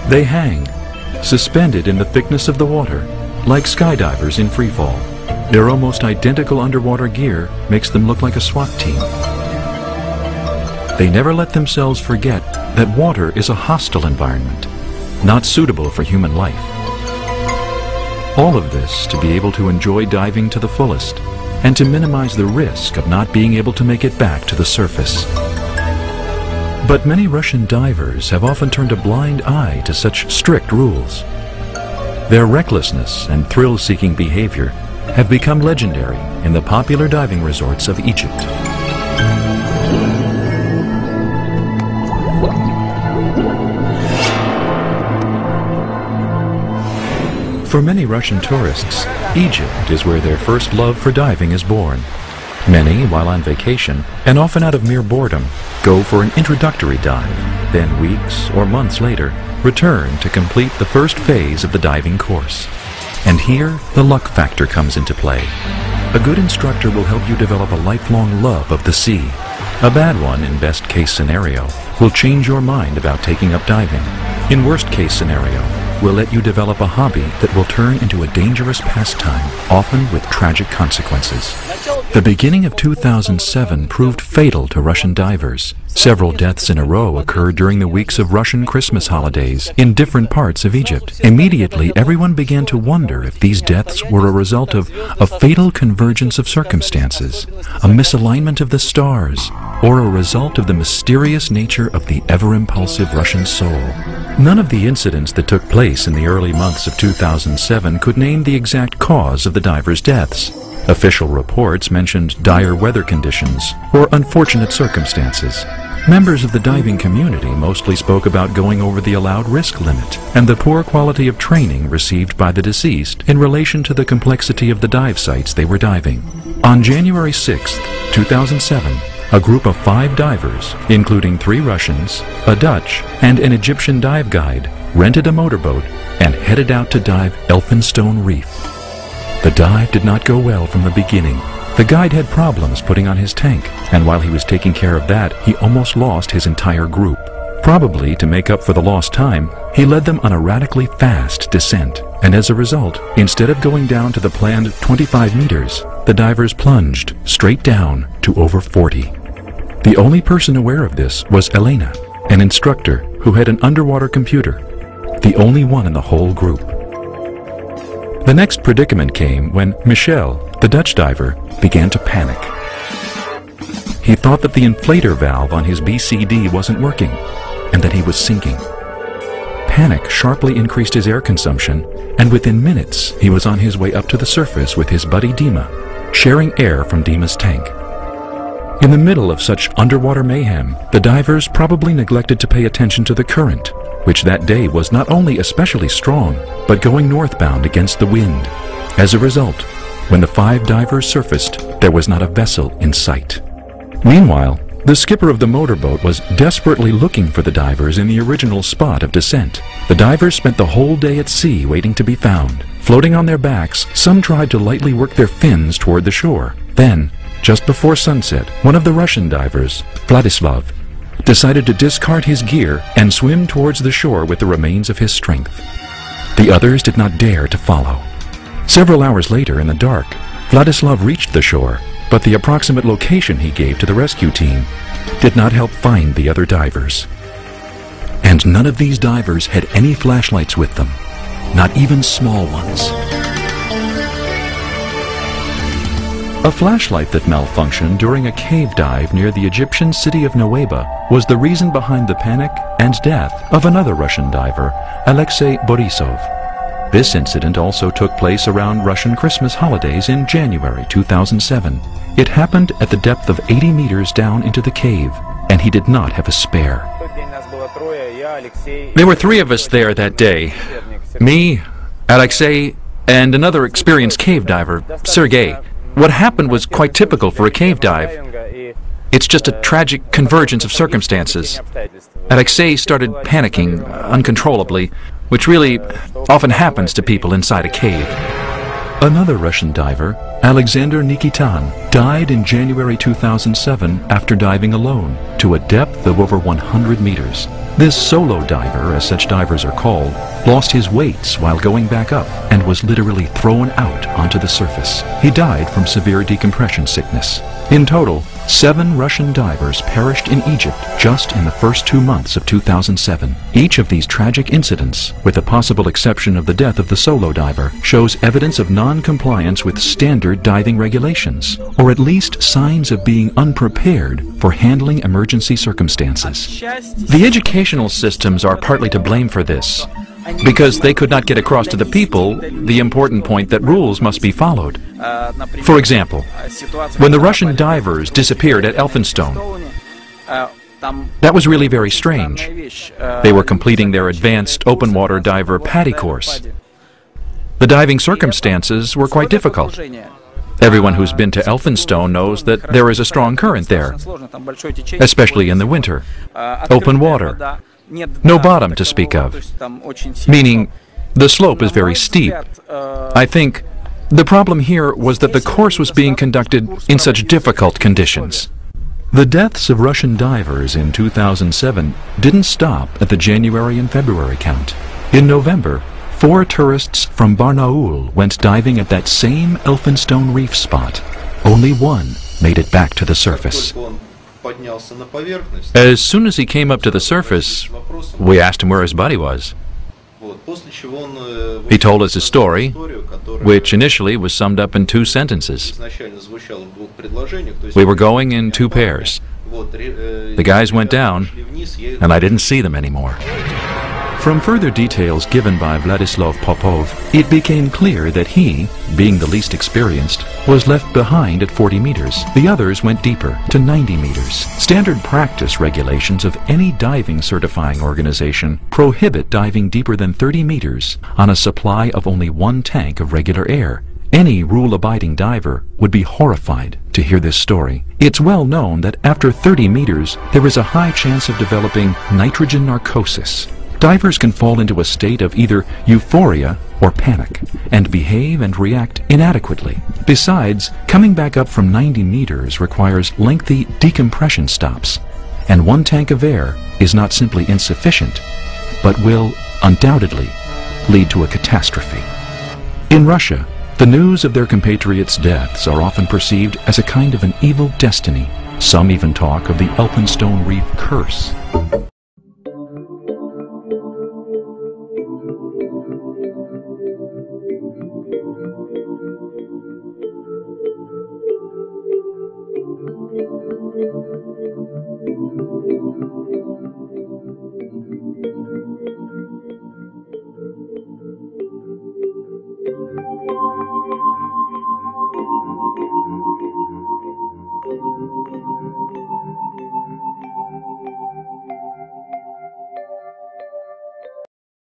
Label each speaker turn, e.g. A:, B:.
A: They hang, suspended in the thickness of the water, like skydivers in freefall. Their almost identical underwater gear makes them look like a SWAT team. They never let themselves forget that water is a hostile environment, not suitable for human life. All of this to be able to enjoy diving to the fullest and to minimize the risk of not being able to make it back to the surface. But many Russian divers have often turned a blind eye to such strict rules. Their recklessness and thrill-seeking behavior have become legendary in the popular diving resorts of Egypt. For many Russian tourists, Egypt is where their first love for diving is born. Many, while on vacation, and often out of mere boredom, go for an introductory dive, then weeks or months later, return to complete the first phase of the diving course. And here, the luck factor comes into play. A good instructor will help you develop a lifelong love of the sea. A bad one, in best-case scenario, will change your mind about taking up diving. In worst-case scenario, will let you develop a hobby that will turn into a dangerous pastime, often with tragic consequences. The beginning of 2007 proved fatal to Russian divers. Several deaths in a row occurred during the weeks of Russian Christmas holidays in different parts of Egypt. Immediately, everyone began to wonder if these deaths were a result of a fatal convergence of circumstances, a misalignment of the stars, or a result of the mysterious nature of the ever-impulsive Russian soul. None of the incidents that took place in the early months of 2007 could name the exact cause of the divers' deaths. Official reports mentioned dire weather conditions or unfortunate circumstances. Members of the diving community mostly spoke about going over the allowed risk limit and the poor quality of training received by the deceased in relation to the complexity of the dive sites they were diving. On January 6, 2007, a group of 5 divers, including 3 Russians, a Dutch, and an Egyptian dive guide, rented a motorboat and headed out to dive Elphinstone Reef. The dive did not go well from the beginning. The guide had problems putting on his tank, and while he was taking care of that, he almost lost his entire group. Probably to make up for the lost time, he led them on a radically fast descent, and as a result, instead of going down to the planned 25 meters, the divers plunged straight down to over 40. The only person aware of this was Elena, an instructor who had an underwater computer, the only one in the whole group. The next predicament came when Michel, the Dutch diver, began to panic. He thought that the inflator valve on his BCD wasn't working, and that he was sinking. Panic sharply increased his air consumption, and within minutes he was on his way up to the surface with his buddy Dima, sharing air from Dima's tank. In the middle of such underwater mayhem, the divers probably neglected to pay attention to the current, which that day was not only especially strong, but going northbound against the wind. As a result, when the 5 divers surfaced, there was not a vessel in sight. Meanwhile, the skipper of the motorboat was desperately looking for the divers in the original spot of descent. The divers spent the whole day at sea waiting to be found. Floating on their backs, some tried to lightly work their fins toward the shore. Then, just before sunset, one of the Russian divers, Vladislav, decided to discard his gear and swim towards the shore with the remains of his strength. The others did not dare to follow. Several hours later, in the dark, Vladislav reached the shore, but the approximate location he gave to the rescue team did not help find the other divers. And none of these divers had any flashlights with them, not even small ones. A flashlight that malfunctioned during a cave dive near the Egyptian city of Nuweiba was the reason behind the panic and death of another Russian diver, Alexei Borisov. This incident also took place around Russian Christmas holidays in January 2007. It happened at the depth of 80 meters down into the cave, and he did not have a spare.
B: There were 3 of us there that day. Me, Alexei, and another experienced cave diver, Sergei. What happened was quite typical for a cave dive. It's just a tragic convergence of circumstances. Alexei started panicking uncontrollably, which really often happens to people inside a cave.
A: Another Russian diver, Alexander Nikitan died in January 2007 after diving alone to a depth of over 100 meters. This solo diver, as such divers are called, lost his weights while going back up and was literally thrown out onto the surface. He died from severe decompression sickness. In total, 7 Russian divers perished in Egypt just in the first 2 months of 2007. Each of these tragic incidents, with the possible exception of the death of the solo diver, shows evidence of non-compliance with standard diving regulations, or at least signs of being unprepared for handling emergency circumstances.
B: The educational systems are partly to blame for this, because they could not get across to the people the important point that rules must be followed. For example, when the Russian divers disappeared at Elphinstone, that was really very strange. They were completing their advanced open water diver PADI course. The diving circumstances were quite difficult. Everyone who's been to Elphinstone knows that there is a strong current there, especially in the winter. Open water. No bottom to speak of, meaning the slope is very steep. I think the problem here was that the course was being conducted in such difficult conditions.
A: The deaths of Russian divers in 2007 didn't stop at the January and February count. In November, 4 tourists from Barnaul went diving at that same Elphinstone reef spot. Only one made it back to the surface.
B: As soon as he came up to the surface, we asked him where his buddy was. He told us his story, which initially was summed up in 2 sentences. We were going in 2 pairs. The guys went down, and I didn't see them anymore.
A: From further details given by Vladislav Popov, it became clear that he, being the least experienced, was left behind at 40 meters. The others went deeper, to 90 meters. Standard practice regulations of any diving certifying organization prohibit diving deeper than 30 meters on a supply of only 1 tank of regular air. Any rule-abiding diver would be horrified to hear this story. It's well known that after 30 meters, there is a high chance of developing nitrogen narcosis. Divers can fall into a state of either euphoria or panic and behave and react inadequately. Besides, coming back up from 90 meters requires lengthy decompression stops, and 1 tank of air is not simply insufficient, but will undoubtedly lead to a catastrophe. In Russia, the news of their compatriots' deaths are often perceived as a kind of an evil destiny. Some even talk of the Elphinstone Reef curse.